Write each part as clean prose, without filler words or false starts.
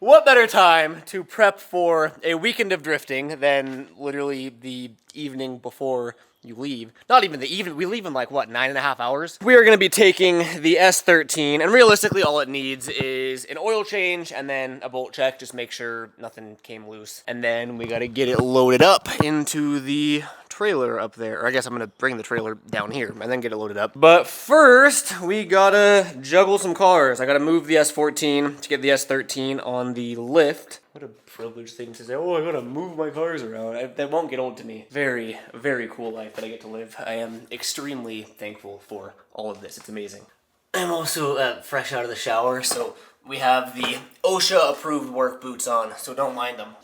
What better time to prep for a weekend of drifting than literally the evening before you leave? Not even the evening, we leave in like, what, 9.5 hours? We are gonna be taking the S13, and realistically all it needs is an oil change and then a bolt check, just make sure nothing came loose. And then we gotta get it loaded up into the trailer up there. Or I guess I'm gonna bring the trailer down here and then get it loaded up. But first, we gotta juggle some cars. I gotta move the S14 to get the S13 on the lift. What a privileged thing to say. Oh, I gotta move my cars around. That won't get old to me. Very, very cool life that I get to live. I am extremely thankful for all of this. It's amazing. I'm also fresh out of the shower, so we have the OSHA approved work boots on, so don't mind them.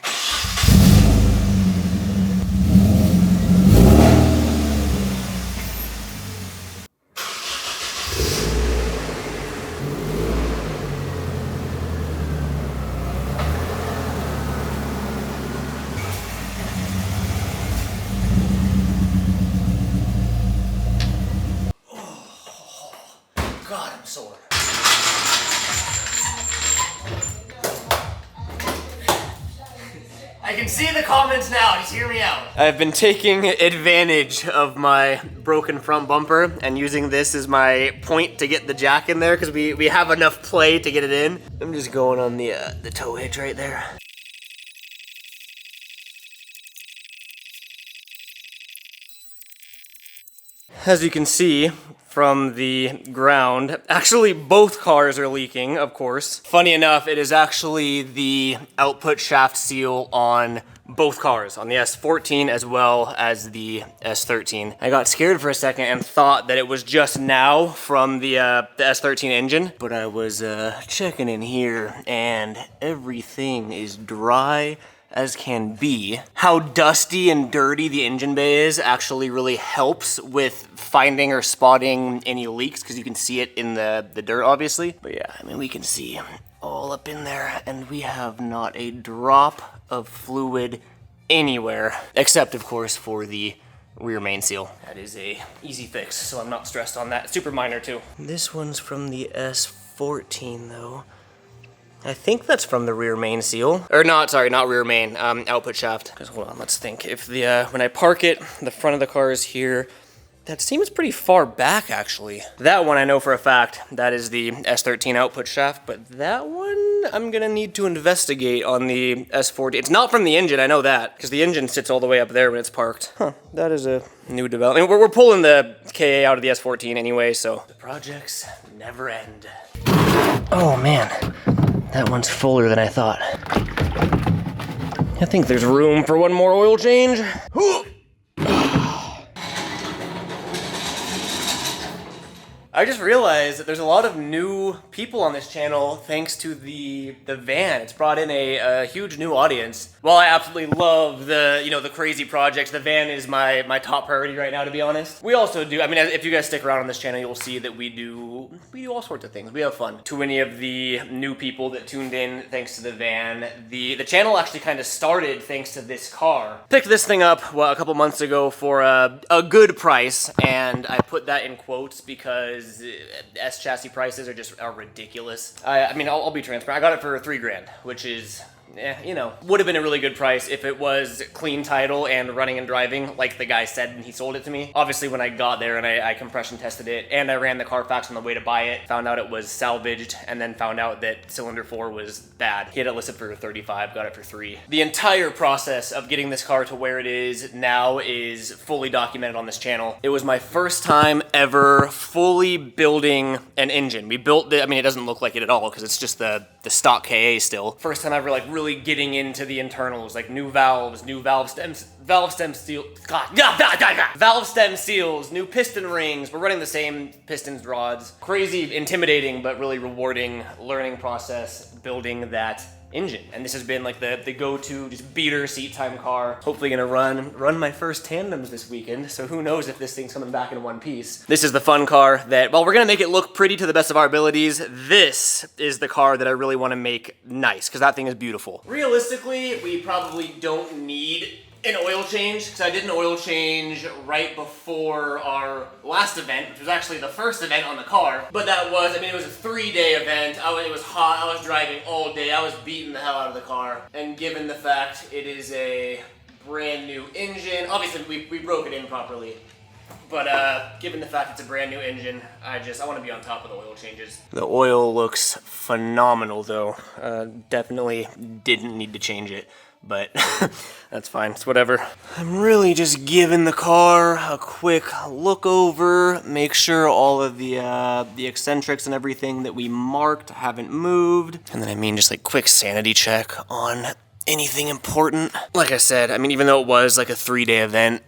God, I'm sore. I can see the comments now, just hear me out. I've been taking advantage of my broken front bumper and using this as my point to get the jack in there because we have enough play to get it in. I'm just going on the tow hitch right there. As you can see from the ground, actually both cars are leaking, of course. Funny enough, it is actually the output shaft seal on both cars, on the S14 as well as the S13. I got scared for a second and thought that it was just now from the S13 engine, but I was checking in here and everything is dry as can be. How dusty and dirty the engine bay is actually really helps with finding or spotting any leaks because you can see it in the dirt, obviously. But yeah, I mean, we can see all up in there and we have not a drop of fluid anywhere, except of course for the rear main seal. That is a easy fix, so I'm not stressed on that. Super minor too. This one's from the S14 though. I think that's from the rear main seal. Or not, sorry, not rear main, output shaft. Because hold on, let's think. If the, when I park it, the front of the car is here. That seems pretty far back, actually. That one I know for a fact, that is the S13 output shaft, but that one I'm gonna need to investigate on the S40. It's not from the engine, I know that, because the engine sits all the way up there when it's parked. Huh, that is a new development. We're pulling the KA out of the S14 anyway, so. The projects never end. Oh man. That one's fuller than I thought. I think there's room for one more oil change. I just realized that there's a lot of new people on this channel thanks to the van. It's brought in a huge new audience. While I absolutely love the crazy projects, the van is my top priority right now, to be honest. We also do, I mean, if you guys stick around on this channel, you'll see that we do all sorts of things. We have fun. To any of the new people that tuned in thanks to the van, the channel actually kind of started thanks to this car. Picked this thing up, a couple months ago for a good price, and I put that in quotes because S chassis prices are ridiculous. I mean, I'll be transparent. I got it for $3 grand, which is, would have been a really good price if it was clean title and running and driving like the guy said when he sold it to me. Obviously, when I got there and I compression tested it and I ran the Carfax on the way to buy it, found out it was salvaged and then found out that cylinder 4 was bad. He had it listed for 35, got it for 3. The entire process of getting this car to where it is now is fully documented on this channel. It was my first time ever fully building an engine. We built it, I mean, it doesn't look like it at all because it's just the stock KA still. First time ever really getting into the internals, like new valves, new valve stem seal, valve stem seals, new piston rings. We're running the same pistons, rods. Crazy, intimidating, but really rewarding learning process building that engine. And this has been like the go-to just beater seat time car. Hopefully gonna run my first tandems this weekend, so who knows if this thing's coming back in one piece. This is the fun car that, well, we're gonna make it look pretty to the best of our abilities. This is the car that I really wanna make nice, because that thing is beautiful. Realistically, we probably don't need an oil change, because I did an oil change right before our last event, which was actually the first event on the car. But that was, I mean, it was a 3-day event. It was hot, I was driving all day, I was beating the hell out of the car. And given the fact it is a brand new engine, obviously we broke it in properly. But given the fact it's a brand new engine, I want to be on top of the oil changes. The oil looks phenomenal though. Definitely didn't need to change it, but that's fine, it's whatever. I'm really just giving the car a quick look over, make sure all of the eccentrics and everything that we marked haven't moved. And then I mean just like quick sanity check on anything important. Like I said, I mean, even though it was like a 3-day event,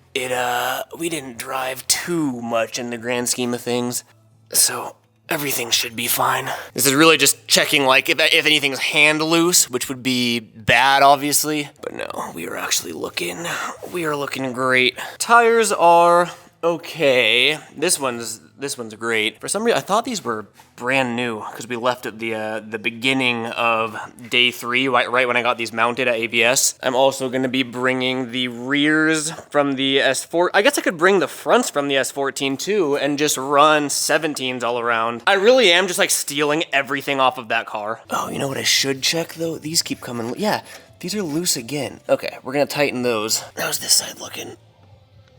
we didn't drive too much in the grand scheme of things, so everything should be fine. This is really just checking like if anything's hand loose, which would be bad, obviously. But no, we are looking great. Tires are okay. This one's great. For some reason, I thought these were brand new because we left at the beginning of day 3, right when I got these mounted at ABS. I'm also going to be bringing the rears from the S4. I guess I could bring the fronts from the S14 too and just run 17s all around. I really am just like stealing everything off of that car. Oh, you know what I should check though? These keep coming. Yeah, these are loose again. Okay, we're going to tighten those. How's this side looking?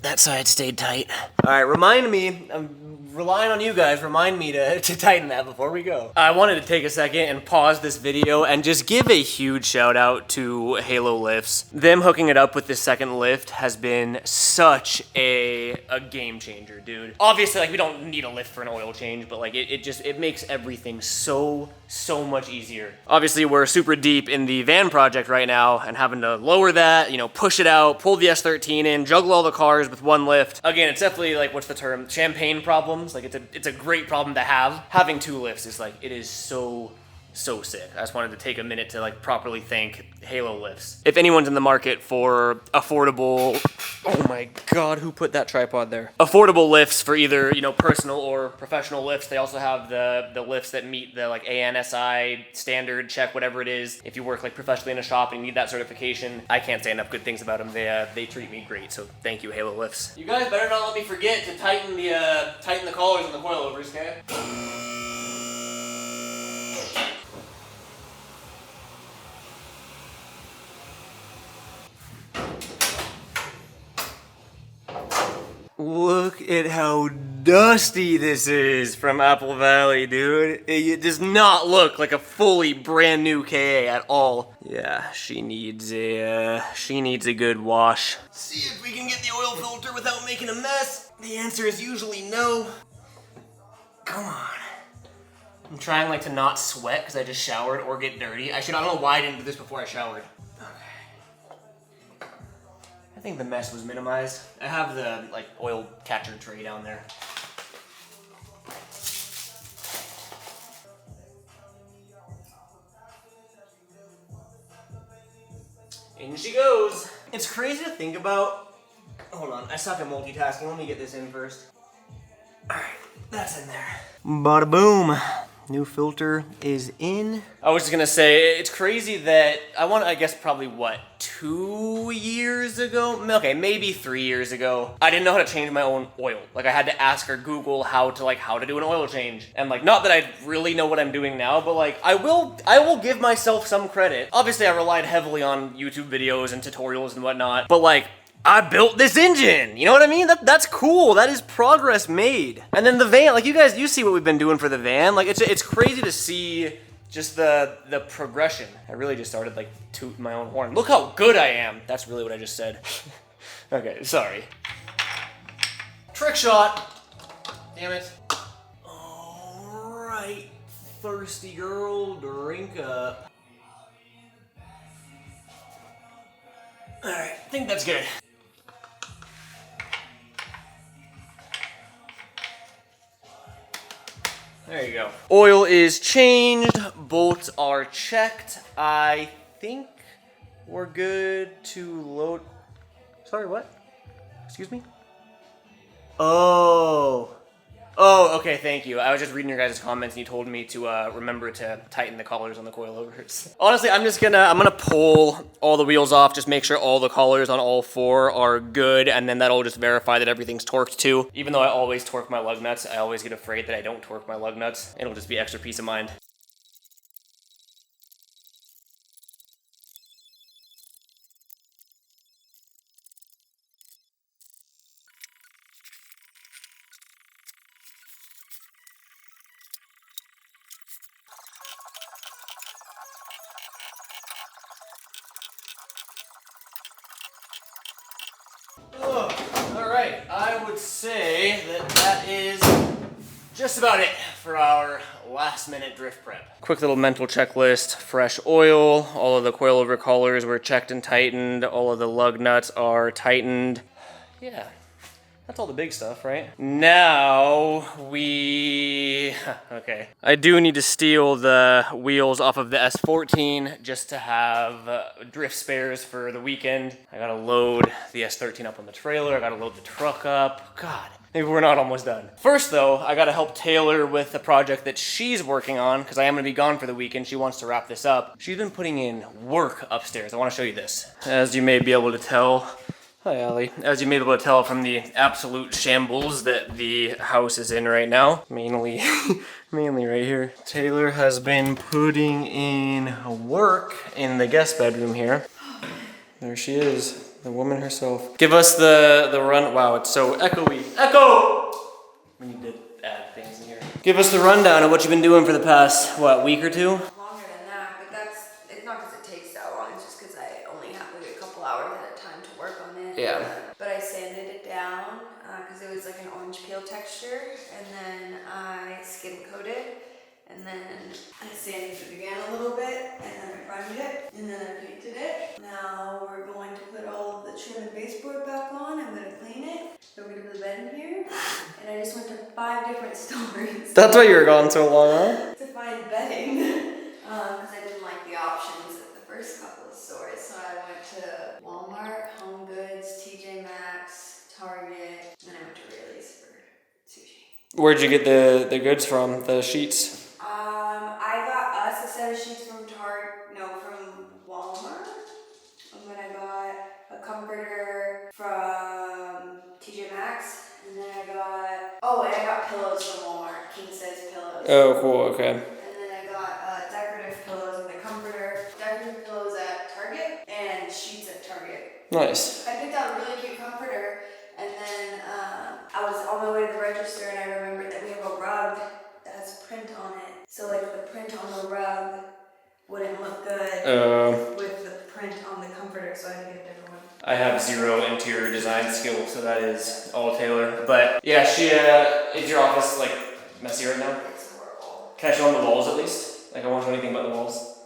That side stayed tight. All right, remind me, I'm relying on you guys, remind me to tighten that before we go. I wanted to take a second and pause this video and just give a huge shout out to Halo Lifts. Them hooking it up with this second lift has been such a game changer, dude. Obviously, like, we don't need a lift for an oil change, but like it makes everything so much easier. Obviously, we're super deep in the van project right now and having to lower that, you know, push it out, pull the S13 in, juggle all the cars with one lift. Again, it's definitely like, what's the term? Champagne problems. Like, it's a great problem to have. Having 2 lifts is like, it is so sick. I just wanted to take a minute to like properly thank Halo Lifts. If anyone's in the market for affordable, oh my god, who put that tripod there? Affordable lifts for either, you know, personal or professional lifts. They also have the lifts that meet the like ANSI standard check, whatever it is. If you work like professionally in a shop and you need that certification, I can't say enough good things about them. They treat me great, so thank you, Halo Lifts. You guys better not let me forget to tighten the collars and the coilovers, okay? Look at how dusty this is from Apple Valley, dude. It does not look like a fully brand new KA at all. Yeah, she needs a good wash. See if we can get the oil filter without making a mess. The answer is usually no. Come on. I'm trying like to not sweat because I just showered or get dirty. I don't know why I didn't do this before I showered. I think the mess was minimized. I have the like oil catcher tray down there. In she goes. It's crazy to think about. Hold on, I suck at multitasking. Let me get this in first. All right, that's in there. Bada boom. New filter is in. I was just gonna say, it's crazy that I guess probably what, 2 years ago? Okay, maybe 3 years ago. I didn't know how to change my own oil. Like, I had to ask or Google how to do an oil change. And like, not that I really know what I'm doing now, but like, I will give myself some credit. Obviously, I relied heavily on YouTube videos and tutorials and whatnot, but like, I built this engine, you know what I mean? That's cool, that is progress made. And then the van, like you see what we've been doing for the van. Like it's crazy to see just the progression. I really just started like tooting my own horn. Look how good I am. That's really what I just said. Okay, sorry. Trick shot. Damn it. All right, thirsty girl, drink up. All right, I think that's good. There you go. Oil is changed, bolts are checked. I think we're good to load. Sorry, what? Excuse me? Oh. Oh, okay, thank you. I was just reading your guys' comments and you told me to remember to tighten the collars on the coilovers. Honestly, I'm gonna pull all the wheels off, just make sure all the collars on all four are good, and then that'll just verify that everything's torqued too. Even though I always torque my lug nuts, I always get afraid that I don't torque my lug nuts. It'll just be extra peace of mind. Oh, all right, I would say that is just about it for our last minute drift prep. Quick little mental checklist: fresh oil, all of the coilover collars were checked and tightened, all of the lug nuts are tightened. Yeah, that's all the big stuff, right? Now okay. I do need to steal the wheels off of the S14 just to have drift spares for the weekend. I gotta load the S13 up on the trailer. I gotta load the truck up. God, maybe we're not almost done. First though, I gotta help Taylor with the project that she's working on because I am gonna be gone for the weekend. She wants to wrap this up. She's been putting in work upstairs. I wanna show you this. As you may be able to tell, hi, Allie. As you may be able to tell from the absolute shambles that the house is in right now, mainly right here, Taylor has been putting in work in the guest bedroom here. There she is, the woman herself. Give us the run. Wow, it's so echoey. Echo! We need to add things in here. Give us the rundown of what you've been doing for the past, what, week or two? Longer than that, but it's not because it takes that long, it's just because I only have like a couple hours at a time to work on it. Yeah. But I sanded it down because it was like an orange peel texture, and then I skim coated, and then I sanded it again a little bit, and then I primed it, and then I painted it. Now we're going to put all of the trim and baseboard back on. I'm going to clean it. So we're going to put the bed in here, and I just went to 5 different stores. That's why you were gone so long, huh? To find bedding, because I didn't like the options at the first couple of stores. So I went to Walmart, Home Goods, TJ Maxx, Target, and then I went to Rayleigh's for sushi. Where'd you get the goods from, the sheets? I got us a set of sheets from from Walmart, and then I got a comforter from TJ Maxx, and then I got pillows from Walmart, king size pillows. Oh, cool, okay. And then I got decorative pillows and the comforter, decorative pillows at Target, and sheets at Target. Nice. I picked out a really cute comforter, and then I was on my way to the register, and I remembered that we have a rug that has print on it. So like the print on the rug wouldn't look good with the print on the comforter, so I had to get a different one. I have zero interior design skill, so that is all Taylor. But yeah, is your office like messy right now? It's horrible. Can I show them the walls at least? Like I won't show anything about the walls.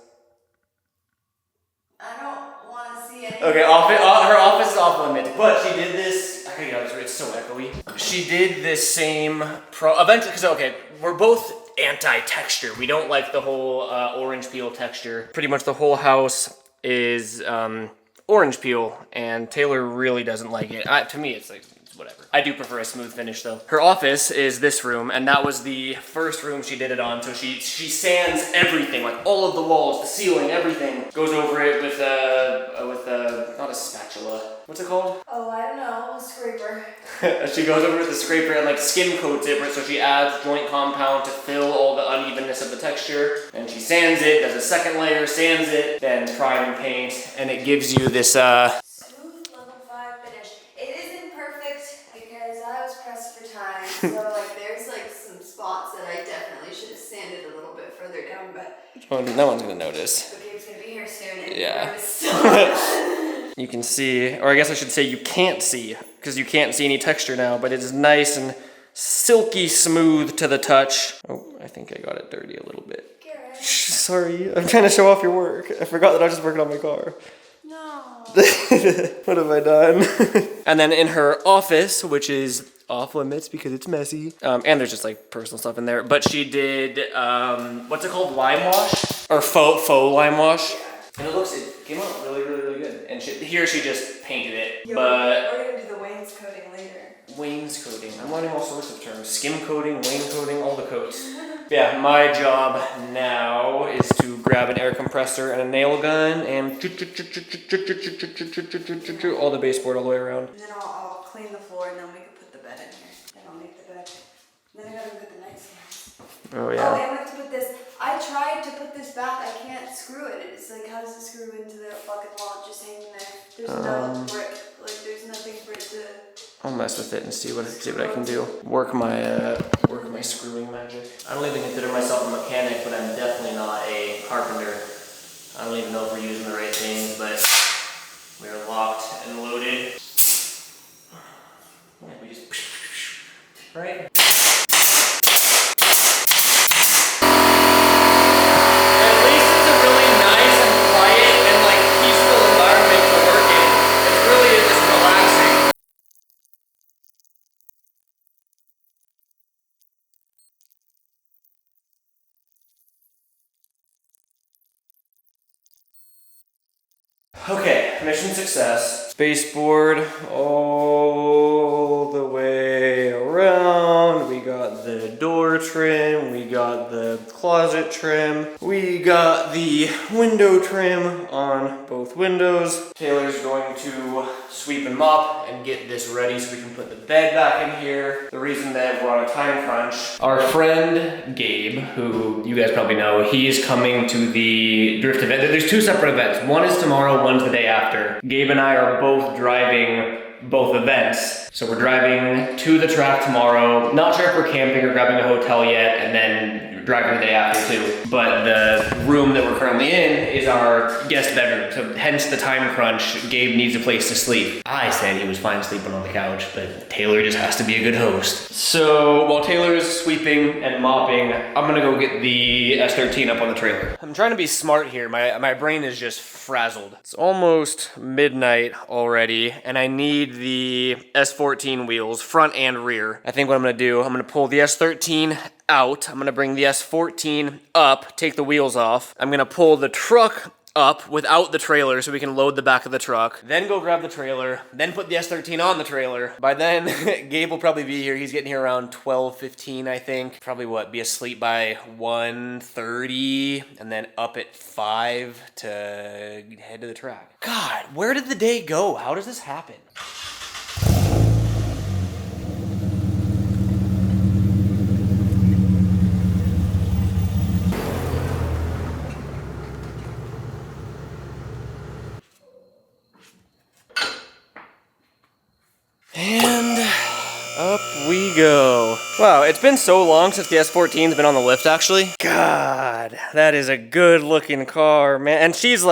I don't want to see anything. Okay, her office is off limits, but she did this. I gotta get out of this. It's so echoey. She did this same eventually, because okay, we're both anti-texture. We don't like the whole orange peel texture. Pretty much the whole house is orange peel, and Taylor really doesn't like it. To me, it's like, it's whatever. I do prefer a smooth finish though. Her office is this room, and that was the first room she did it on, so she sands everything, like all of the walls, the ceiling, everything. Goes over it with not a spatula. What's it called? Oh, I don't know, a scraper. She goes over with the scraper and like skim coats it, so she adds joint compound to fill all the unevenness of the texture. And she sands it, does a second layer, sands it, then prime and paint, and it gives you this smooth level 5 finish. It isn't perfect because I was pressed for time, so like there's like some spots that I definitely should have sanded a little bit further down, but no one's gonna notice. the game's gonna be here soon, and Yeah. I'm still You can see, or I guess I should say you can't see, because you can't see any texture now, but it is nice and silky smooth to the touch. Oh, I think I got it dirty a little bit. Garrett. Sorry, I'm trying to show off your work. I forgot that I was just working on my car. No. What have I done? And then in her office, which is off limits because it's messy, and there's just like personal stuff in there, but she did, what's it called, lime wash? Or faux lime wash? And it came out really, really, really good. And here she just painted it, Yo, but... we're gonna do the wainscoting later. Wainscoting. I'm learning all sorts of terms. Skim coating, wainscoting, all the coats. Yeah, my job now is to grab an air compressor and a nail gun and all the baseboard all the way around. And then I'll clean the floor and then we can put the bed in here. Then I'll make the bed. Then I gotta put the nightstands. Oh Oh, yeah. and we have to put this. I tried to put this back. I can't screw it. It's like, how does it screw into the fucking wall? It's just hanging there. There's no brick. Like, there's nothing for it to. I'll mess with it and see what I can do. Work my screwing magic. I don't even consider myself a mechanic, but I'm definitely not a carpenter. I don't even know if we're using the right things, but we are locked and loaded. Yeah, we just right. Okay, mission success. Baseboard all the way around. We got the door trim, we got the closet trim, we got the window trim on both windows. Taylor's going to sweep and mop and get this ready so we can put the bed back in here. The reason that we're on a time crunch, our friend Gabe, who you guys probably know, he's coming to the drift event. There's two separate events. One is tomorrow, one's the day after. Gabe and I are both driving both events. So we're driving to the track tomorrow. Not sure if we're camping or grabbing a hotel yet, and then driving the day after too. But the room that we're currently in is our guest bedroom. So hence the time crunch. Gabe needs a place to sleep. I said he was fine sleeping on the couch, but Taylor just has to be a good host. So while Taylor's sweeping and mopping, I'm gonna go get the S13 up on the trailer. I'm trying to be smart here. My brain is just frazzled. It's almost midnight already, and I need the S14 wheels, front and rear. I think what I'm gonna do, I'm gonna pull the S13 out. I'm gonna bring the S14 up, take the wheels off. I'm gonna pull the truck up without the trailer so we can load the back of the truck. Then go grab the trailer, then put the S13 on the trailer. By then, Gabe will probably be here. He's getting here around 12:15, I think. Probably be asleep by 1:30, and then up at 5 to head to the track. God, where did the day go? How does this happen? And up we go. Wow, it's been so long since the S14's been on the lift, actually. God, that is a good looking car, man. And she's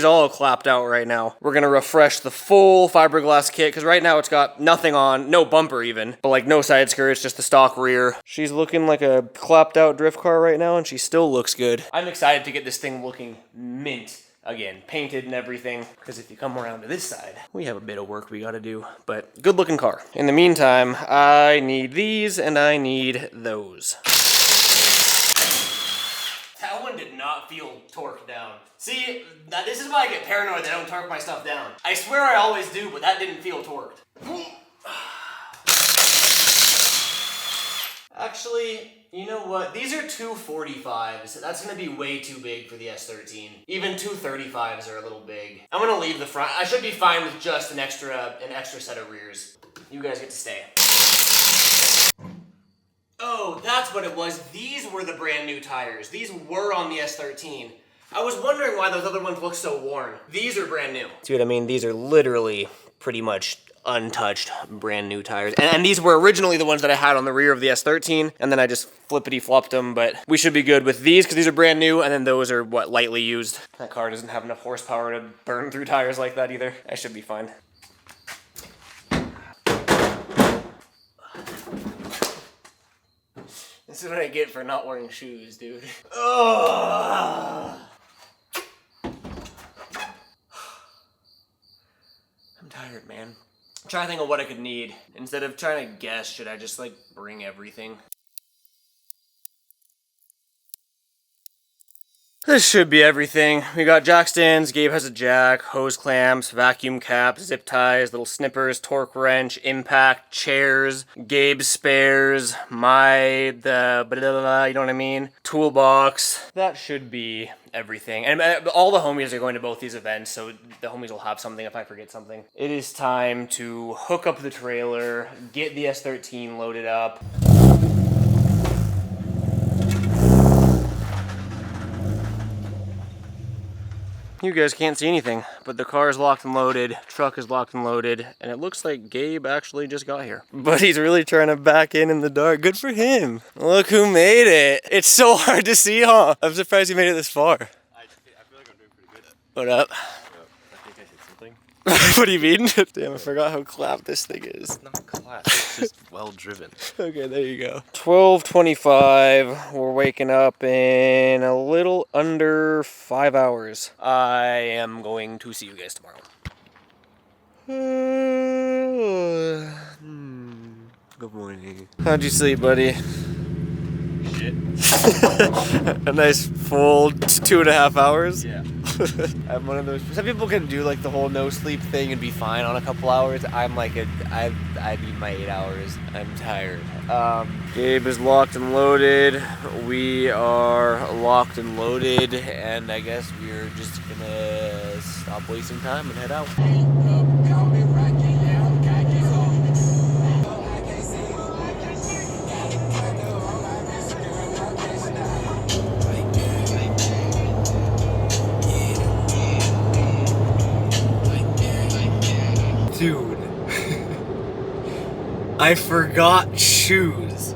all clapped out right now. We're gonna refresh the full fiberglass kit, because right now it's got nothing on, no bumper even, but like no side skirts, just the stock rear. She's looking like a clapped out drift car right now, and she still looks good. I'm excited to get this thing looking mint. Again, painted and everything, because if you come around to this side, we have a bit of work we gotta do, but good looking car. In the meantime, I need these and I need those. That one did not feel torqued down. See, this is why I get paranoid that I don't torque my stuff down. I swear I always do, but that didn't feel torqued. Actually, you know what? These are 245s. That's gonna be way too big for the S13. Even 235s are a little big. I'm gonna leave the front. I should be fine with just an extra set of rears. You guys get to stay. Oh, that's what it was. These were the brand new tires. These were on the S13. I was wondering why those other ones look so worn. These are brand new. See what I mean? These are literally pretty much untouched brand new tires. And these were originally the ones that I had on the rear of the S13, and then I just flippity flopped them, but we should be good with these because these are brand new, and then those are lightly used. That car doesn't have enough horsepower to burn through tires like that either. I should be fine. This is what I get for not wearing shoes, dude. Ugh. I'm tired, man. I'm trying to think of what I could need. Instead of trying to guess, should I just bring everything? This should be everything. We got jack stands, Gabe has a jack, hose clamps, vacuum caps, zip ties, little snippers, torque wrench, impact, chairs, Gabe's spares, you know what I mean? Toolbox. That should be everything. And all the homies are going to both these events, so the homies will have something if I forget something. It is time to hook up the trailer, get the S13 loaded up. You guys can't see anything, but the car is locked and loaded, truck is locked and loaded, and it looks like Gabe actually just got here. But he's really trying to back in the dark. Good for him. Look who made it. It's so hard to see, huh? I'm surprised he made it this far. I feel like I'm doing pretty good. What up? I think I hit something. What do you mean? Damn, I forgot how clapped this thing is. It's not class, it's just well driven. Okay, there you go. 12:25. We're waking up in a little under 5 hours. I am going to see you guys tomorrow. Good morning. How'd you sleep, buddy? Shit. A nice full 2.5 hours? Yeah. I'm one of those. Some people can do like the whole no sleep thing and be fine on a couple hours. I'm like I need my 8 hours. I'm tired. Gabe is locked and loaded. We are locked and loaded, and I guess we're just gonna stop wasting time and head out. Dude, I forgot shoes.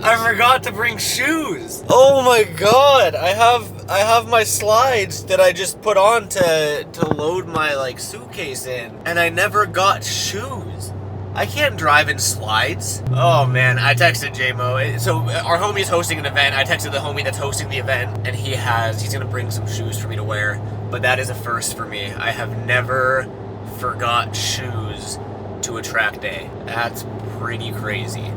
I forgot to bring shoes. Oh my god, I have my slides that I just put on to load my like suitcase in, and I never got shoes. I can't drive in slides. Oh man, I texted JMO. So our homie's hosting an event. I texted the homie that's hosting the event, and he's gonna bring some shoes for me to wear. But that is a first for me. I have never forgot shoes to a track day. That's pretty crazy.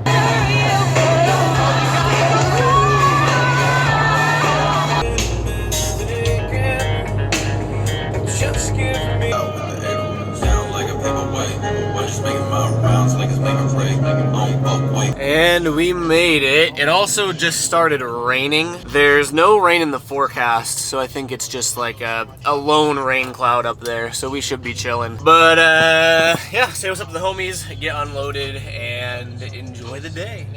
And we made it. It also just started raining. There's no rain in the forecast, so I think it's just like a lone rain cloud up there, so we should be chilling. But yeah, say what's up to the homies, get unloaded, and enjoy the day.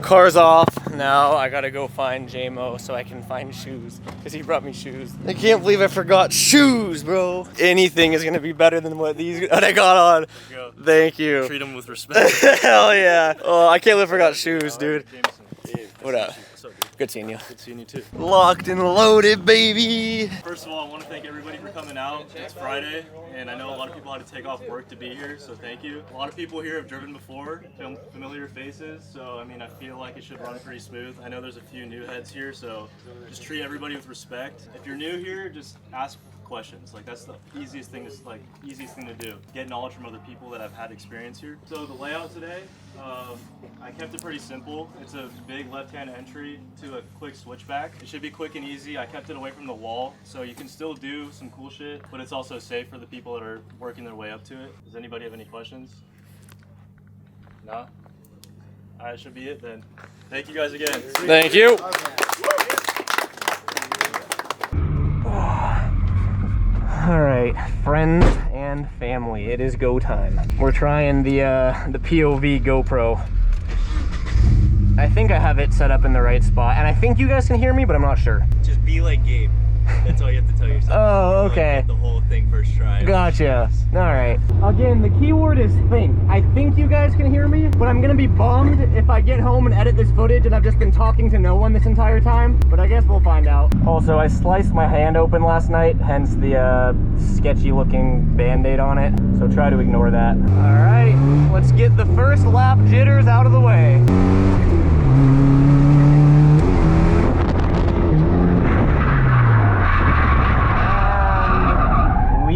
Car's off. Now I gotta go find JMO so I can find shoes, because he brought me shoes. I can't believe I forgot shoes, bro. Anything is gonna be better than what I got on. Let's go. Thank you. Treat them with respect. Hell yeah. Oh, I can't believe I forgot shoes, dude. What up? What's up, dude? Good seeing you. Good seeing you too. Locked and loaded, baby. First of all, I want to thank everybody for coming out. It's Friday, and I know a lot of people had to take off work to be here, so thank you. A lot of people here have driven before, familiar faces, so I mean, I feel like it should run pretty smooth. I know there's a few new heads here, so just treat everybody with respect. If you're new here, just ask questions. Like, that's the easiest thing to do. Get knowledge from other people that have had experience here. So the layout today, I kept it pretty simple. It's a big left-hand entry to a quick switchback. It should be quick and easy. I kept it away from the wall, so you can still do some cool shit, but it's also safe for the people that are working their way up to it. Does anybody have any questions? No? That should be it then. Thank you guys again. Thank you. All right, friends and family, it is go time. We're trying the POV GoPro. I think I have it set up in the right spot, and I think you guys can hear me, but I'm not sure. Just be like Gabe. That's all you have to tell yourself. Oh, okay. Get the whole thing first try. Gotcha. All right. Again, the keyword is think. I think you guys can hear me, but I'm gonna be bummed if I get home and edit this footage and I've just been talking to no one this entire time. But I guess we'll find out. Also, I sliced my hand open last night, hence the sketchy looking band-aid on it. So try to ignore that. All right, let's get the first lap jitters out of the way.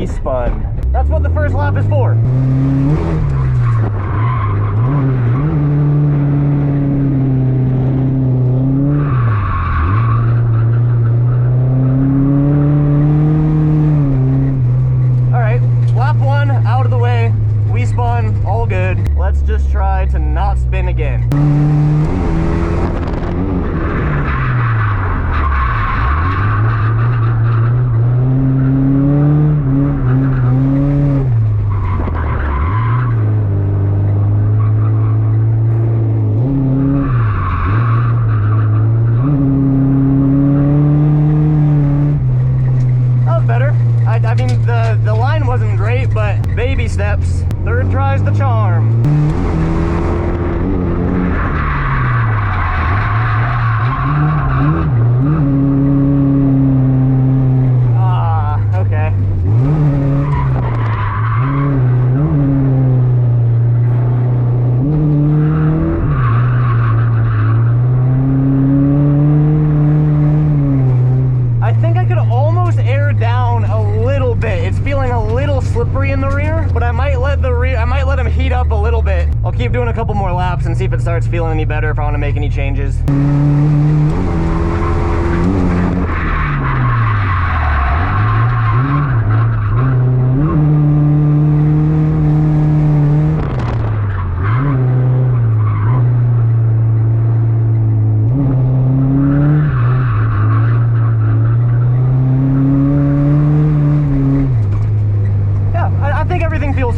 we spun. That's what the first lap is for. All right, lap 1 out of the way. We spun, all good. Let's just try to not spin again. I mean, the line wasn't great, but baby steps. Third try's the charm. Ah, okay. I think I could almost air down a little bit. It's feeling a little slippery in the rear, but I might let him heat up a little bit. I'll keep doing a couple more laps and see if it starts feeling any better, if I want to make any changes.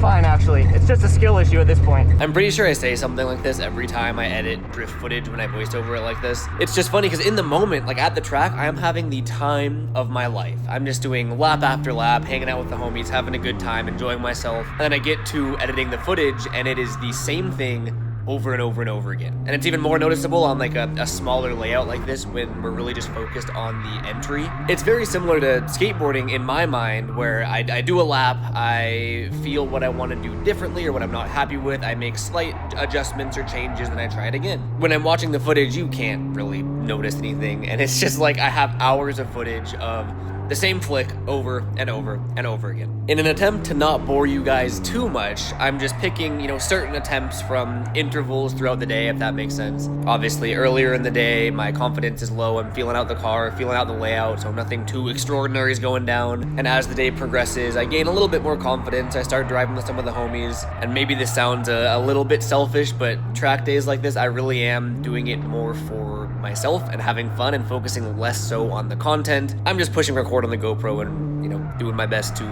Fine, actually. It's just a skill issue at this point. I'm pretty sure I say something like this every time I edit drift footage when I voice over it like this. It's just funny because in the moment, like at the track, I am having the time of my life. I'm just doing lap after lap, hanging out with the homies, having a good time, enjoying myself. And then I get to editing the footage and it is the same thing over and over and over again. And it's even more noticeable on like a smaller layout like this when we're really just focused on the entry. It's very similar to skateboarding in my mind, where I do a lap, I feel what I want to do differently or what I'm not happy with, I make slight adjustments or changes, and I try it again. When I'm watching the footage, you can't really notice anything, and it's just like I have hours of footage of the same flick over and over and over again. In an attempt to not bore you guys too much, I'm just picking, certain attempts from intervals throughout the day, if that makes sense. Obviously, earlier in the day, my confidence is low. I'm feeling out the car, feeling out the layout, so nothing too extraordinary is going down. And as the day progresses, I gain a little bit more confidence. I start driving with some of the homies, and maybe this sounds a little bit selfish, but track days like this, I really am doing it more for myself and having fun and focusing less so on the content. I'm just pushing record on the GoPro and, doing my best to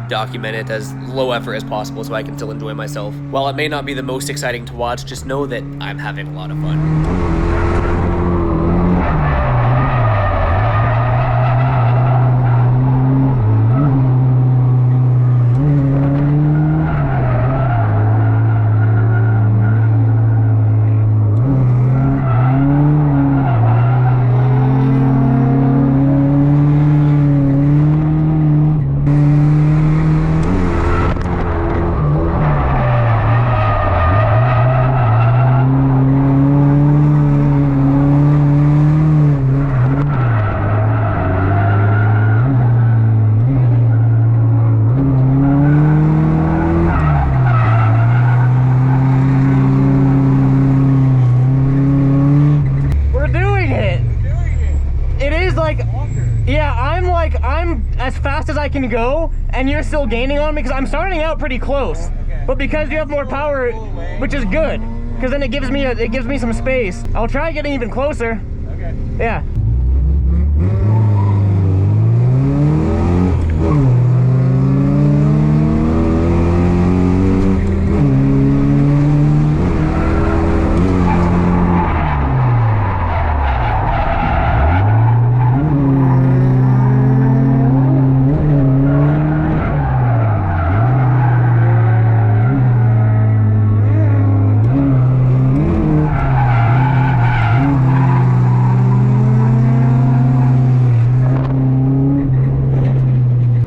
document it as low effort as possible so I can still enjoy myself. While it may not be the most exciting to watch, just know that I'm having a lot of fun. I'm as fast as I can go, and you're still gaining on me because I'm starting out pretty close. But because you have more power, which is good, because then it gives me some space. I'll try getting even closer. Okay. Yeah.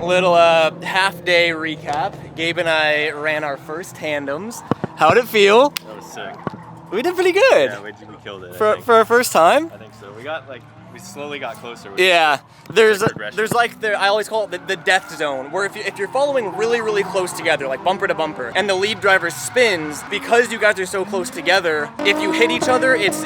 Little half-day recap. Gabe and I ran our first tandems. How'd it feel? That was sick. We did pretty good. Yeah, we killed it. For our first time? I think so. We got like we slowly got closer. With Yeah, there's progression. like I always call it the death zone, where if you're following really close together, like bumper to bumper, and the lead driver spins, because you guys are so close together, if you hit each other, it's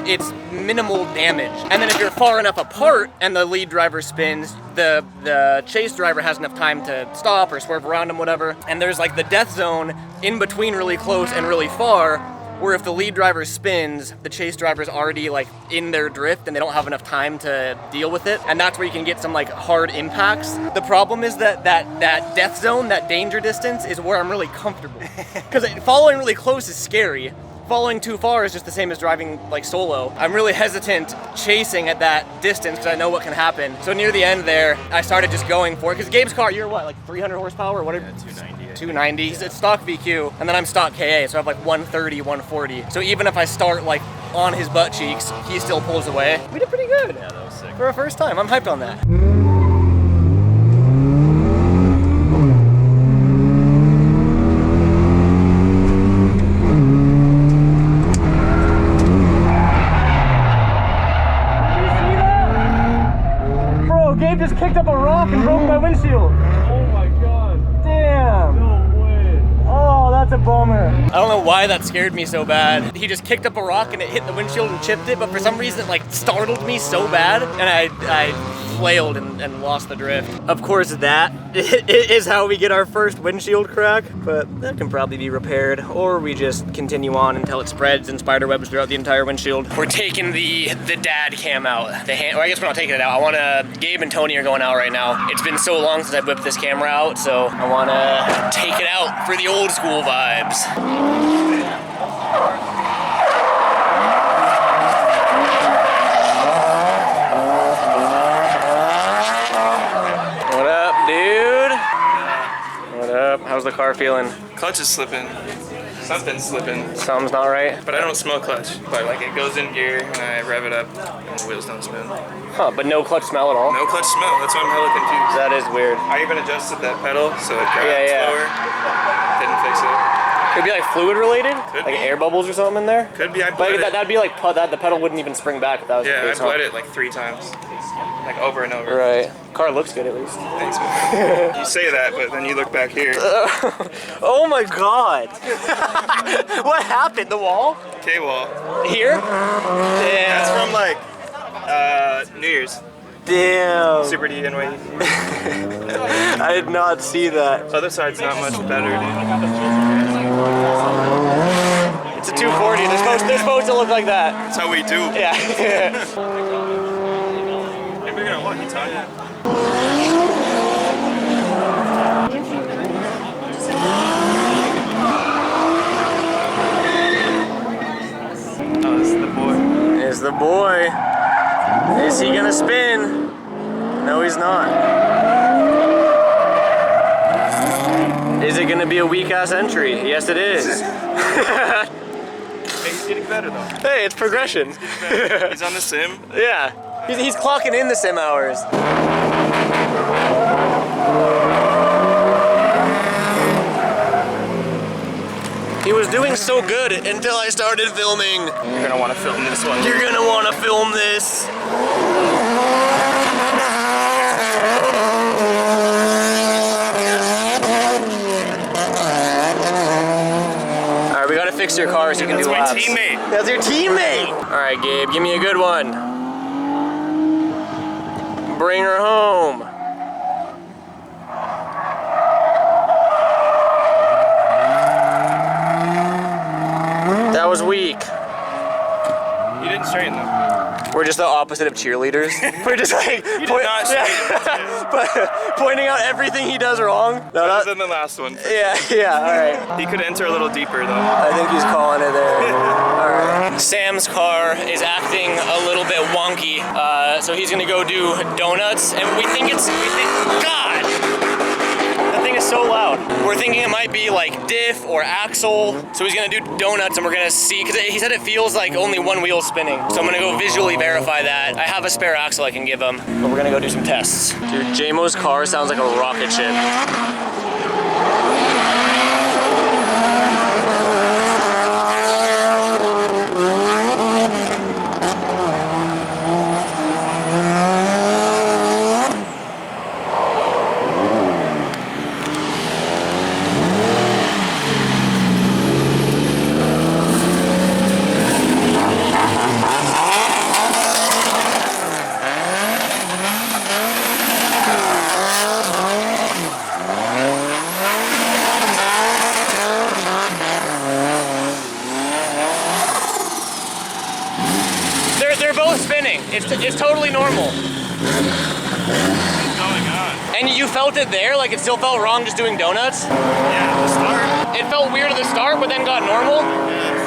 minimal damage. And then if you're far enough apart and the lead driver spins, the chase driver has enough time to stop or swerve around him, whatever. And there's like the death zone in between really close and really far, where if the lead driver spins, the chase driver's already like in their drift and they don't have enough time to deal with it. And that's where you can get some like hard impacts. The problem is that death zone, that danger distance, is where I'm really comfortable. Because following really close is scary. Following too far is just the same as driving like solo. I'm really hesitant chasing at that distance because I know what can happen. So near the end there, I started just going for it. Because Gabe's car, you're what, like 300 horsepower or whatever? Yeah, 290. 290. It's stock VQ, and then I'm stock KA, so I have like 130, 140. So even if I start like on his butt cheeks, he still pulls away. We did pretty good. Yeah, that was sick. For a first time, I'm hyped on that. Bro, Gabe just kicked up a rock and broke my windshield. Oh my god. Damn. No way. Oh, that's a bummer. I don't know why that scared me so bad. He just kicked up a rock and it hit the windshield and chipped it, but for some reason it like startled me so bad, and I flailed and lost the drift. Of course, that is how we get our first windshield crack, but that can probably be repaired, or we just continue on until it spreads and spiderwebs throughout the entire windshield. We're taking the dad cam out. Or I guess we're not taking it out. Gabe and Tony are going out right now. It's been so long since I've whipped this camera out, so I wanna take it out for the old school vibes. What up, dude? What up? How's the car feeling? Clutch is slipping. Something's slipping. Something's not right? But I don't smell clutch. But like it goes in gear and I rev it up and the wheels don't spin. Huh, but no clutch smell at all? No clutch smell. That's why I'm hella confused. That is weird. I even adjusted that pedal so it grabs Yeah. slower. Didn't fix it. Could be like fluid related? Could like be. air bubbles or something in there? Could be. I But bled it. that'd be like, the pedal wouldn't even spring back if that was the Yeah, I case. huh? bled it like 3 times. Like over and over. Right. Car looks good at least. Thanks, man. You say that, but then you look back here. Oh my god. What happened? The wall? K-wall. Here? That's Damn. from like New Year's. Damn. Super D NYE. I did not see that. Other side's not much better, dude. It's a 240. They're supposed to look like that. That's how we do. Yeah. Maybe we're gonna walkie-talkie. Oh, this is the boy. Is the boy. Is he gonna spin? No, he's not. Is it gonna be a weak ass entry? Yes, it is. Hey, he's getting better though. Hey, it's progression. He's on the sim. Yeah. He's clocking in the sim hours. He was doing so good until I started filming. You're gonna want to film this one. You're gonna want to film this. All right, we gotta fix your car so you can That's do my laps. teammate. That's your teammate. All right, Gabe, give me a good one. Bring her home. That was weak. You didn't straighten them. We're just the opposite of cheerleaders. We're just like not but pointing out everything he does wrong. No, Better not, than the last one. yeah, all right. He could enter a little deeper though. I think he's calling it there. All right. Sam's car is acting a little bit wonky, so he's gonna go do donuts, and we think God, that thing is so loud. We're thinking it might be like diff or axle, so he's gonna do donuts, and we're gonna see, because he said it feels like only one wheel's spinning, so I'm gonna go visually verify that. I have a spare axle I can give him, but we're gonna go do some tests. Dude, JMO's car sounds like a rocket ship. It's totally normal. What's going on? And you felt it there? Like it still felt wrong just doing donuts? Yeah, the start. It felt weird at the start, but then got normal? Yes.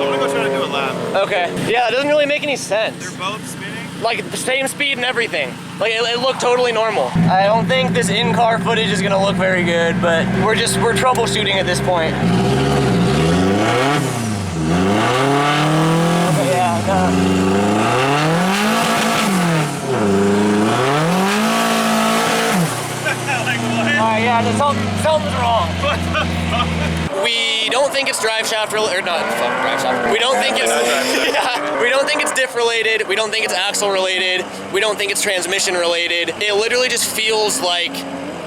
I'm gonna go try to do a lap. Okay. Yeah, it doesn't really make any sense. They're both spinning. Like the same speed and everything. Like it looked totally normal. I don't think this in-car footage is gonna look very good, but we're troubleshooting at this point. Okay, yeah, no. Like what? Alright, yeah, something's wrong. We don't think it's drive shaft related, or not drive shaft. We don't think it's yeah, we don't think it's diff related. We don't think it's axle related. We don't think it's transmission related. It literally just feels like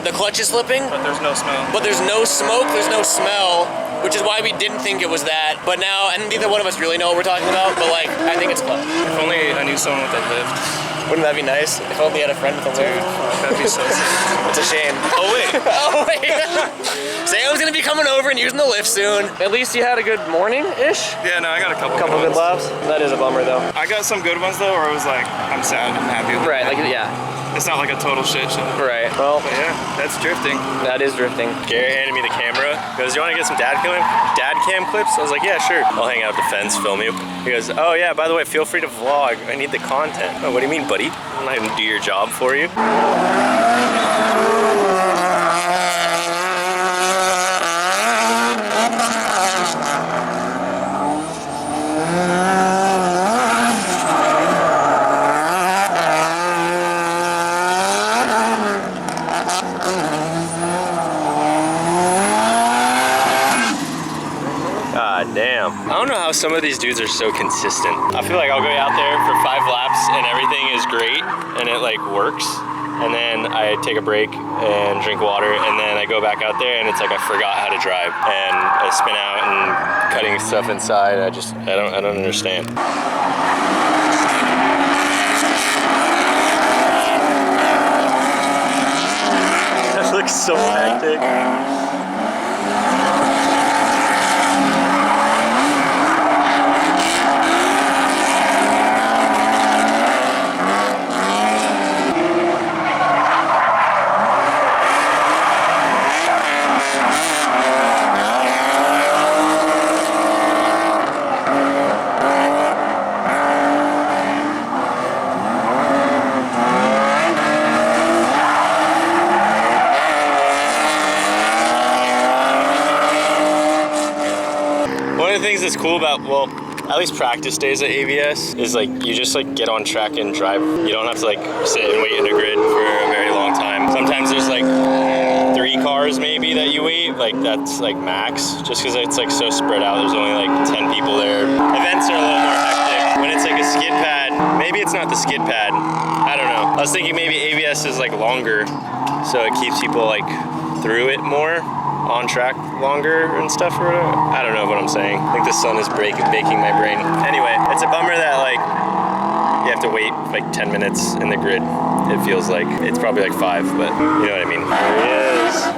the clutch is slipping. But there's no smell. But there's no smoke, there's no smell, which is why we didn't think it was that. But now, and neither one of us really know what we're talking about, but like, I think it's clutch. If only I knew someone with a lift. Wouldn't that be nice? If only I had a friend with a lift. That'd be so sick. It's a shame. Oh wait. Oh wait. Sam's gonna be coming over and using the lift soon. At least you had a good morning-ish? Yeah, no, I got a couple Good ones. laps? That is a bummer though. I got some good ones though, where I was like, I'm sad and happy with Right, it. like, yeah. It's not like a total shit show. Right, well, But yeah, that's drifting. that is drifting. Garrett handed me the camera. He goes, you want to get some dad cam clips? I was like, yeah, sure. I'll hang out at the fence, film you. He goes, oh yeah, by the way, feel free to vlog. I need the content. Oh, what do you mean, buddy? I'm not gonna do your job for you. God damn. I don't know how some of these dudes are so consistent. I feel like I'll go out there for 5 laps and everything is great and it like works. And then I take a break and drink water and then I go back out there and it's like I forgot how to drive. And I spin out and cutting stuff inside. I don't understand. That looks so hectic. One of the things that's cool about, well, at least practice days at ABS is like you just like get on track and drive. You don't have to like sit and wait in a grid for a very long time. Sometimes there's like 3 cars maybe that you wait, like that's like max, just because it's like so spread out. There's only like 10 people there. Events are a little more hectic. When it's like a skid pad, maybe it's not the skid pad. I don't know. I was thinking maybe ABS is like longer, so it keeps people like through it more. On track longer and stuff, or I don't know what I'm saying. I think the sun is baking my brain. Anyway, it's a bummer that like you have to wait like 10 minutes in the grid. It feels like it's probably like 5, but you know what I mean. There he is.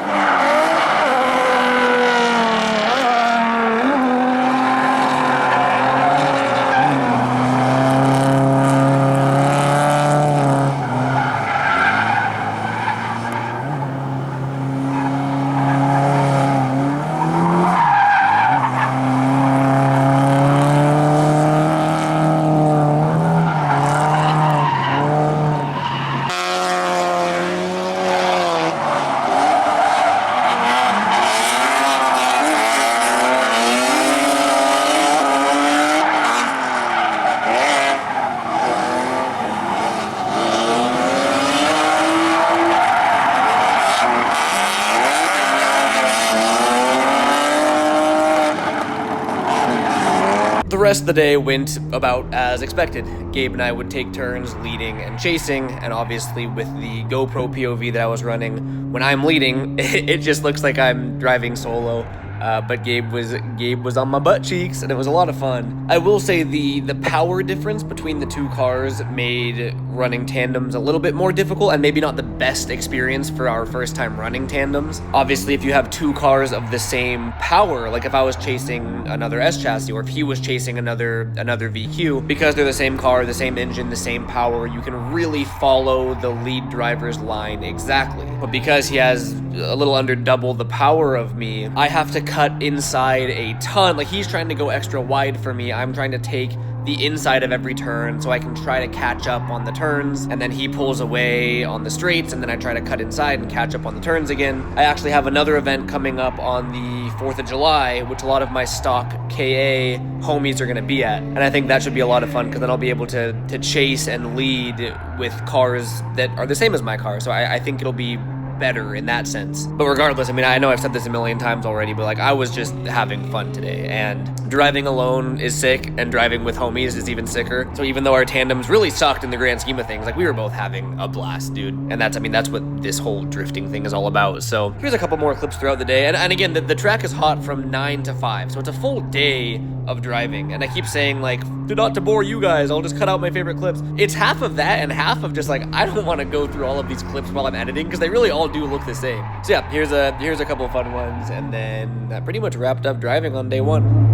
The rest of the day went about as expected. Gabe and I would take turns leading and chasing, and obviously with the GoPro POV that I was running, when I'm leading, it just looks like I'm driving solo. but Gabe was on my butt cheeks, and it was a lot of fun. I will say the power difference between the two cars made running tandems a little bit more difficult, and maybe not the best experience for our first time running tandems. Obviously, if you have two cars of the same power, like if I was chasing another S chassis, or if he was chasing another VQ, because they're the same car, the same engine, the same power, you can really follow the lead driver's line exactly. But because he has a little under double the power of me, I have to cut inside a ton. Like, he's trying to go extra wide for me. I'm trying to take the inside of every turn so I can try to catch up on the turns, and then he pulls away on the straights, and then I try to cut inside and catch up on the turns again. I actually have another event coming up on the 4th of July, which a lot of my stock KA homies are going to be at, and I think that should be a lot of fun, because then I'll be able to chase and lead with cars that are the same as my car, so I think it'll be better in that sense. But regardless, I mean, I know I've said this a million times already, but like, I was just having fun today, and driving alone is sick, and driving with homies is even sicker. So even though our tandems really sucked in the grand scheme of things, like, we were both having a blast, dude. And that's what this whole drifting thing is all about. So here's a couple more clips throughout the day. And again, the track is hot from 9 to 5, so it's a full day of driving. And I keep saying, like, not to bore you guys, I'll just cut out my favorite clips. It's half of that and half of just like, I don't want to go through all of these clips while I'm editing, because they really all do look the same. So yeah, here's a couple of fun ones, and then that pretty much wrapped up driving on day one.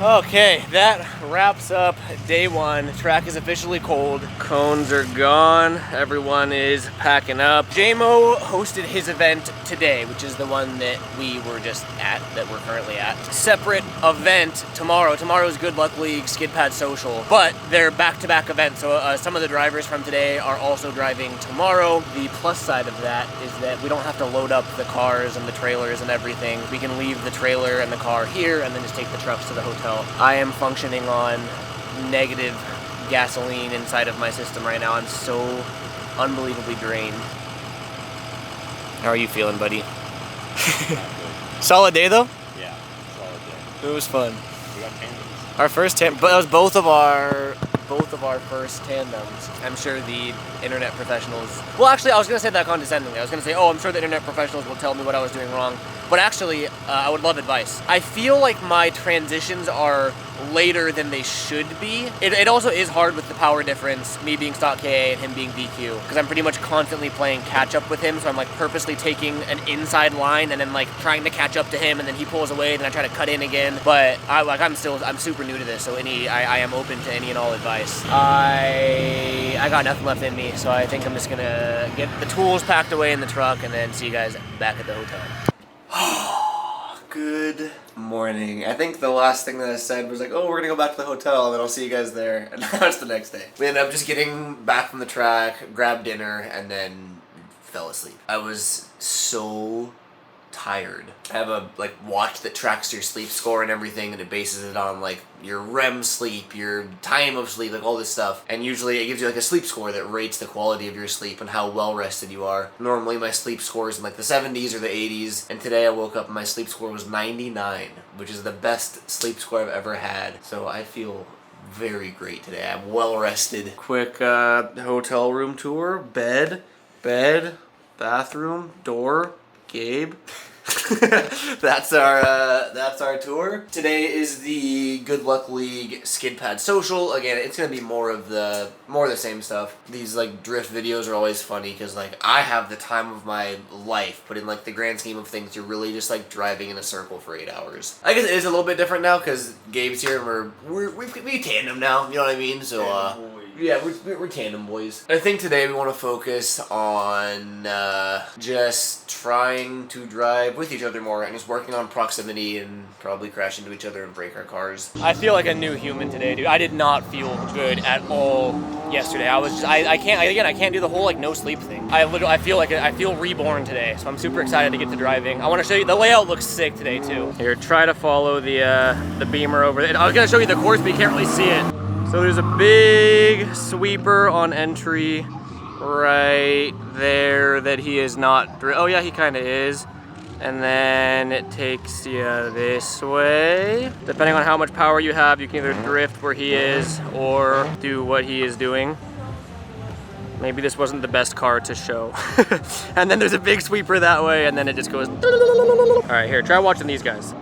Okay, that wraps up day one. Track is officially cold. Cones are gone. Everyone is packing up. JMO hosted his event today, which is the one that we were just at, that we're currently at. Separate event tomorrow. Tomorrow's Good Luck League Skid Pad Social, but they're back-to-back events. So some of the drivers from today are also driving tomorrow. The plus side of that is that we don't have to load up the cars and the trailers and everything. We can leave the trailer and the car here and then just take the trucks to the hotel. I am functioning on negative gasoline inside of my system right now. I'm so unbelievably drained. How are you feeling, buddy? Solid day though? Yeah, solid day. It was fun. We got tandems. Our first but that was both of our first tandems. I'm sure the internet professionals, well, actually, I was gonna say that condescendingly. I was gonna say, oh, I'm sure the internet professionals will tell me what I was doing wrong. But actually, I would love advice. I feel like my transitions are later than they should be. It also is hard with the power difference, me being stock KA and him being VQ, because I'm pretty much constantly playing catch up with him, so I'm like purposely taking an inside line and then like trying to catch up to him, and then he pulls away, then I try to cut in again. But I'm super new to this, so I am open to any and all advice. I got nothing left in me, so I think I'm just gonna get the tools packed away in the truck and then see you guys back at the hotel. Good morning. I think the last thing that I said was like, oh, we're gonna go back to the hotel and then I'll see you guys there. And now it's the next day. We ended up just getting back from the track, grabbed dinner, and then fell asleep. I was so tired. I have a watch that tracks your sleep score and everything, and it bases it on like your REM sleep, your time of sleep, like all this stuff. And usually it gives you like a sleep score that rates the quality of your sleep and how well rested you are. Normally my sleep score is in like the 70s or the 80s, and today I woke up and my sleep score was 99, which is the best sleep score I've ever had. So I feel very great today. I'm well rested. Quick hotel room tour. Bed, bathroom, door, Gabe. That's our tour. Today is the Good Luck League Skid Pad Social. Again, it's gonna be more of the same stuff. These like drift videos are always funny because like I have the time of my life, but in like the grand scheme of things, you're really just like driving in a circle for 8 hours. I guess it is a little bit different now because Gabe's here and we tandem now. You know what I mean? So yeah, we're tandem boys. I think today we want to focus on just trying to drive with each other more and just working on proximity and probably crash into each other and break our cars. I feel like a new human today, dude. I did not feel good at all yesterday. I can't do the whole like no sleep thing. I feel reborn today, so I'm super excited to get to driving. I want to show you, the layout looks sick today too. Here, try to follow the beamer over there. I was gonna show you the course, but you can't really see it. So there's a big sweeper on entry right there that he is not. Oh yeah, he kind of is. and then it takes you this way. Depending on how much power you have, you can either drift where he is or do what he is doing. Maybe this wasn't the best car to show. And then there's a big sweeper that way, and then it just goes. All right, here, try watching these guys.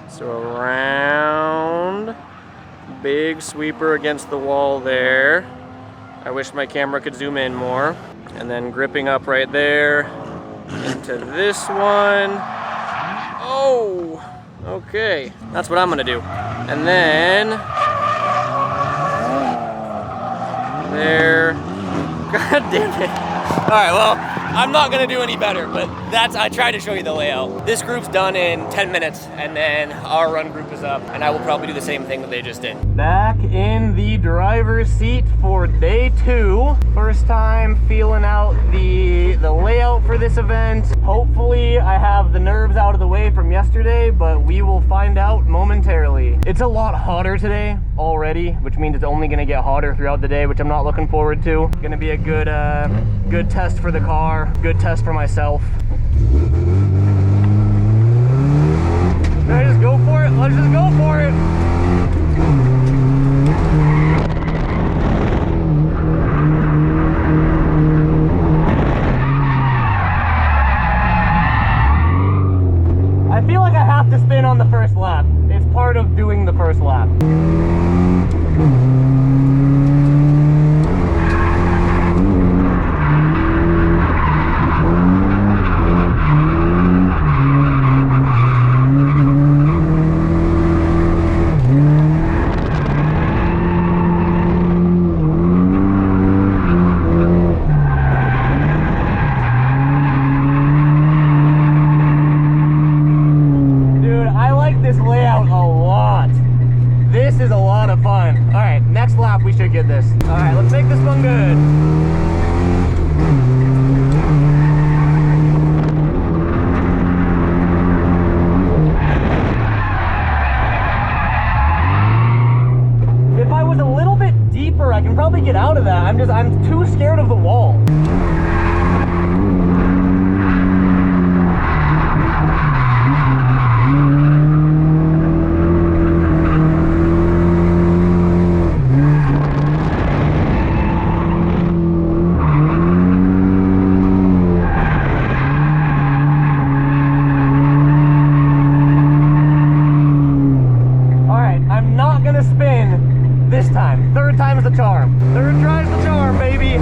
So around, big sweeper against the wall there. I wish my camera could zoom in more. And then gripping up right there into this one. Oh, okay. That's what I'm gonna do. And then, there. God damn it. All right, well, I'm not gonna do any better, but I tried to show you the layout. This group's done in 10 minutes, and then our run group is up, and I will probably do the same thing that they just did. Back in the driver's seat for day 2. First time feeling out the layout for this event. Hopefully I have the nerves out of the way from yesterday, but we will find out momentarily. It's a lot hotter today already, which means it's only gonna get hotter throughout the day, which I'm not looking forward to. Gonna be a good test for the car, good test for myself. Should I just go for it? Let's just go for it. I feel like I have to spin on the first lap. It's part of doing the first lap. Get this. All right, let's make this one good. If I was a little bit deeper, I can probably get out of that. I'm too scared of the wall. This time. Third time's the charm. Third tries the charm, baby.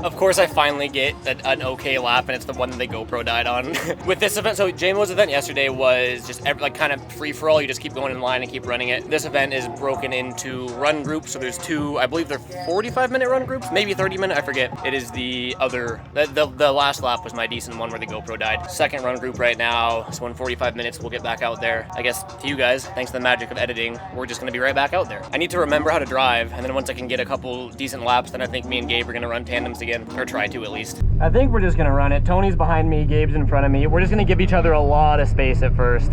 Of course, I finally get an okay lap, and it's the one that the GoPro died on. With this event, so JMO's event yesterday was just like kind of free-for-all. You just keep going in line and keep running it. This event is broken into run groups, so there's 2, I believe they're 45-minute run groups, maybe 30-minute, I forget. It is the other, the last lap was my decent one where the GoPro died. Second run group right now, so in 45 minutes, we'll get back out there. I guess to you guys, thanks to the magic of editing, we're just gonna be right back out there. I need to remember how to drive, and then once I can get a couple decent laps, then I think me and Gabe are gonna run tandems again. Or try to at least. I think we're just gonna run it. Tony's behind me, Gabe's in front of me. We're just gonna give each other a lot of space at first.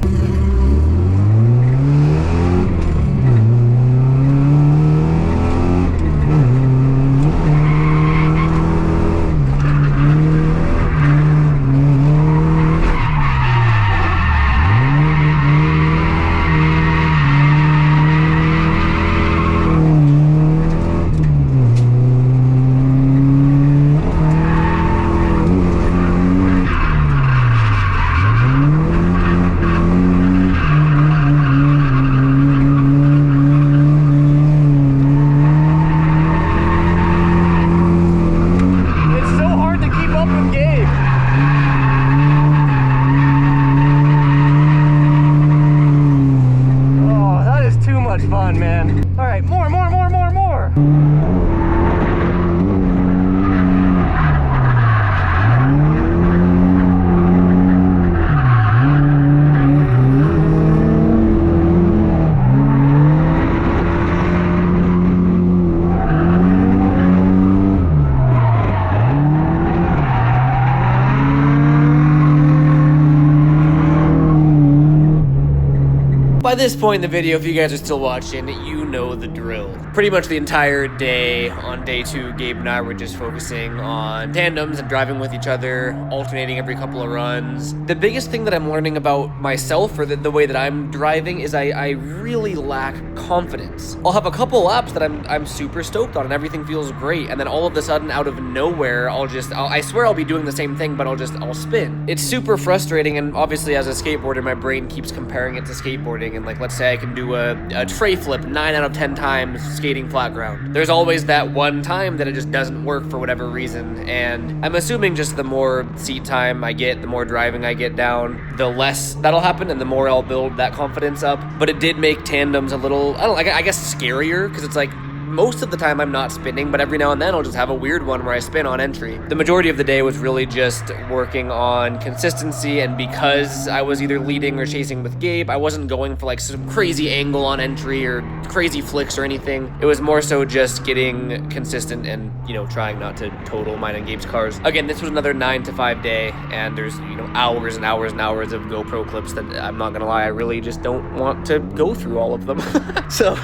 By this point in the video, if you guys are still watching, you know the drill. Pretty much the entire day on day 2, Gabe and I were just focusing on tandems and driving with each other, alternating every couple of runs. The biggest thing that I'm learning about myself, or the way that I'm driving, is I really lack confidence. I'll have a couple laps that I'm super stoked on and everything feels great, and then all of a sudden, out of nowhere, I swear I'll be doing the same thing, but I'll spin. It's super frustrating, and obviously as a skateboarder, my brain keeps comparing it to skateboarding, and like, let's say I can do a tray flip 9 out of 10 times skating flat ground. There's always that one time that it just doesn't work for whatever reason, and I'm assuming just the more seat time I get, the more driving I get down, the less that'll happen, and the more I'll build that confidence up. But it did make tandems a little, I guess scarier, because it's like, most of the time I'm not spinning, but every now and then I'll just have a weird one where I spin on entry. The majority of the day was really just working on consistency, and because I was either leading or chasing with Gabe, I wasn't going for like some crazy angle on entry or crazy flicks or anything. It was more so just getting consistent and, trying not to total mine and Gabe's cars. Again, this was another 9 to 5 day, and there's, hours and hours and hours of GoPro clips that I'm not gonna lie, I really just don't want to go through all of them. So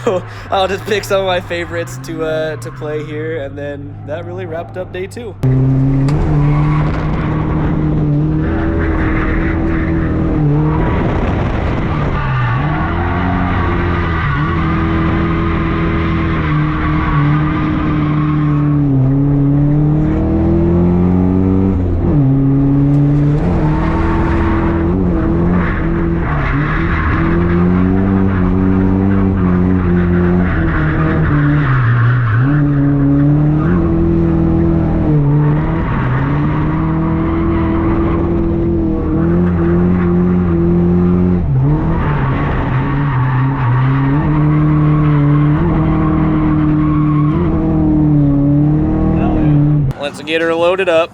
I'll just pick some of my favorites to play here, and then that really wrapped up day 2. Let's get her loaded up.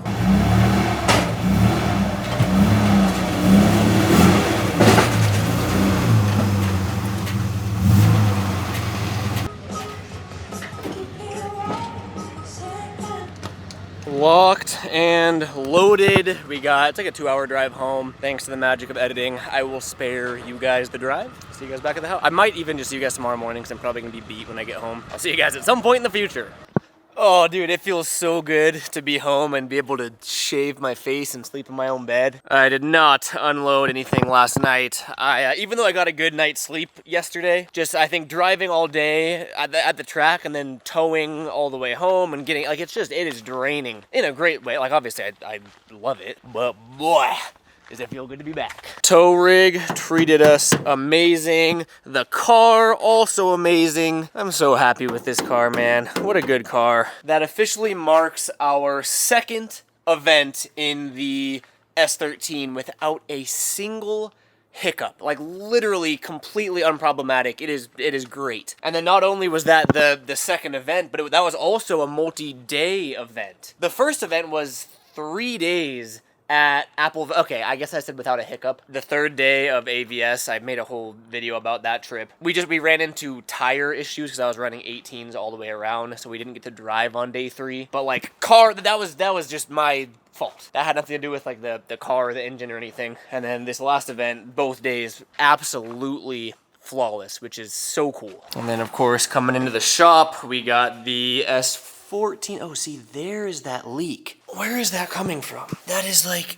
Locked and loaded. It's like a 2-hour drive home. Thanks to the magic of editing, I will spare you guys the drive. See you guys back at the house. I might even just see you guys tomorrow morning, because I'm probably gonna be beat when I get home. I'll see you guys at some point in the future. Oh, dude, it feels so good to be home and be able to shave my face and sleep in my own bed. I did not unload anything last night. Even though I got a good night's sleep yesterday, I think driving all day at the track and then towing all the way home and getting, it is draining in a great way. Like, obviously, I love it, but boy, does it feel good to be back. Tow rig treated us amazing. The car also amazing. I'm so happy with this car, man. What a good car. That officially marks our second event in the S13 without a single hiccup. Like, literally completely unproblematic. It is great. And then not only was that the second event, but that was also a multi-day event. The first event was 3 days at Apple. Okay, I guess I said without a hiccup. The third day of AVS, I made a whole video about that trip. We ran into tire issues because I was running 18s all the way around, so we didn't get to drive on day 3. But like, that was just my fault. That had nothing to do with like the car or the engine or anything. And then this last event, both days, absolutely flawless, which is so cool. And then of course, coming into the shop, we got the S14. Oh, see, there is that leak. Where is that coming from? That is like,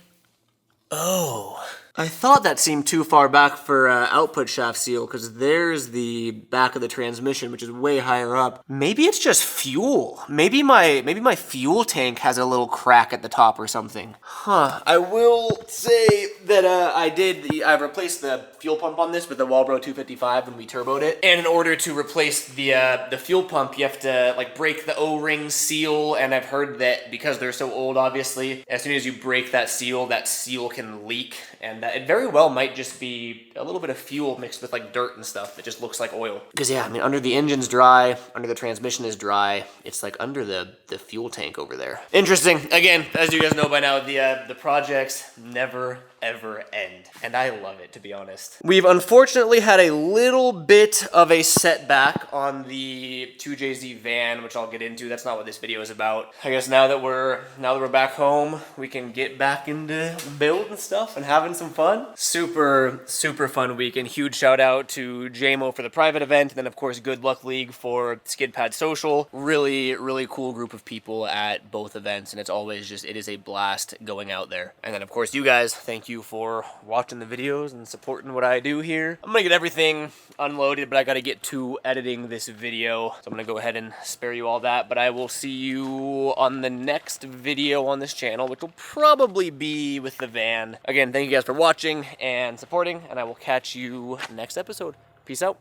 oh. I thought that seemed too far back for output shaft seal, because there's the back of the transmission, which is way higher up. Maybe it's just fuel. Maybe my fuel tank has a little crack at the top or something. Huh. I will say that I replaced the fuel pump on this with the Walbro 255 when we turboed it. And in order to replace the fuel pump, you have to like break the O-ring seal. And I've heard that because they're so old, obviously, as soon as you break that seal can leak. And that it very well might just be a little bit of fuel mixed with like dirt and stuff that just looks like oil. Because yeah, I mean, under the engine's dry, under the transmission is dry. It's like under the fuel tank over there. Interesting. Again, as you guys know by now, the projects never ever end. And I love it, to be honest. honest. We've unfortunately had a little bit of a setback on the 2JZ van, which I'll get into. That's not what this video is about. I guess now that we're back home, we can get back into building stuff and having some fun. Super fun weekend. Huge shout out to JMO for the private event, and then of course Good Luck League for Skid Pad Social. Really cool group of people at both events, and it is a blast going out there. And then of course you guys, thank you for watching the videos and supporting what I do here. I'm gonna get everything unloaded, but I gotta get to editing this video, so I'm gonna go ahead and spare you all that. But I will see you on the next video on this channel, which will probably be with the van. Again, thank you guys for watching and supporting, and I will catch you next episode. Peace out.